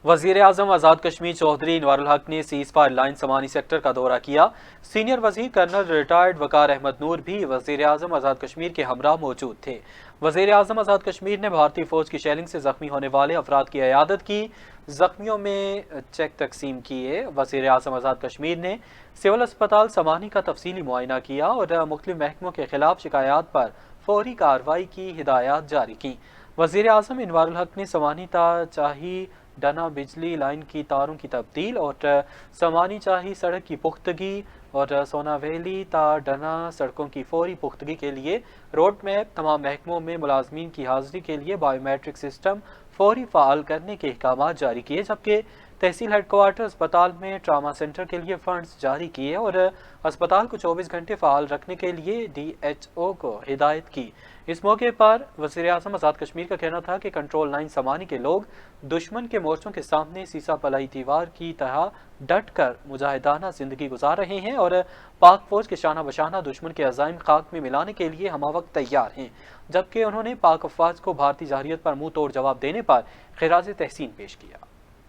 وزیر اعظم آزاد کشمیر چودھری انوار الحق نے cease fire line سمانی sector کا دورہ کیا۔ سینئر وزیر کرنل ریٹائرڈ وقار احمد نور بھی وزیر اعظم آزاد کشمیر کے ہمراہ موجود تھے۔ وزیر اعظم آزاد کشمیر نے بھارتی فوج کی شیلنگ سے زخمی ہونے والے افراد کی عیادت کی، زخمیوں میں چیک تقسیم کیے۔ وزیر اعظم آزاد کشمیر نے سول اسپتال سمانی کا تفصیلی معائنہ کیا اور مختلف محکموں کے خلاف شکایات پر فوری کارروائی کی ہدایات جاری کی۔ وزیر اعظم انوار الحق نے سمانی تا چاہی ڈنا بجلی لائن کی تاروں کی تبدیل اور سمانی چاہی سڑک کی پختگی اور سونا ویلی تا ڈنا سڑکوں کی فوری پختگی کے لیے روڈ میپ، تمام محکموں میں ملازمین کی حاضری کے لیے بائیو میٹرک سسٹم فوری فعال کرنے کے احکامات جاری کیے، جبکہ تحصیل ہیڈ کوارٹر اسپتال میں ٹراما سینٹر کے لیے فنڈز جاری کیے اور اسپتال کو 24 گھنٹے فعال رکھنے کے لیے ڈی ایچ او کو ہدایت کی۔ اس موقع پر وزیر اعظم آزاد کشمیر کا کہنا تھا کہ کنٹرول لائن سمانی کے لوگ دشمن کے مورچوں کے سامنے سیسا پلائی دیوار کی طرح ڈٹ کر مجاہدانہ زندگی گزار رہے ہیں اور پاک فوج کے شانہ بشانہ دشمن کے عزائم خاک میں ملانے کے لیے ہمہ وقت تیار ہیں، جبکہ انہوں نے پاک افواج کو بھارتی جارحیت پر منہ توڑ جواب دینے پر خراج تحسین پیش کیا۔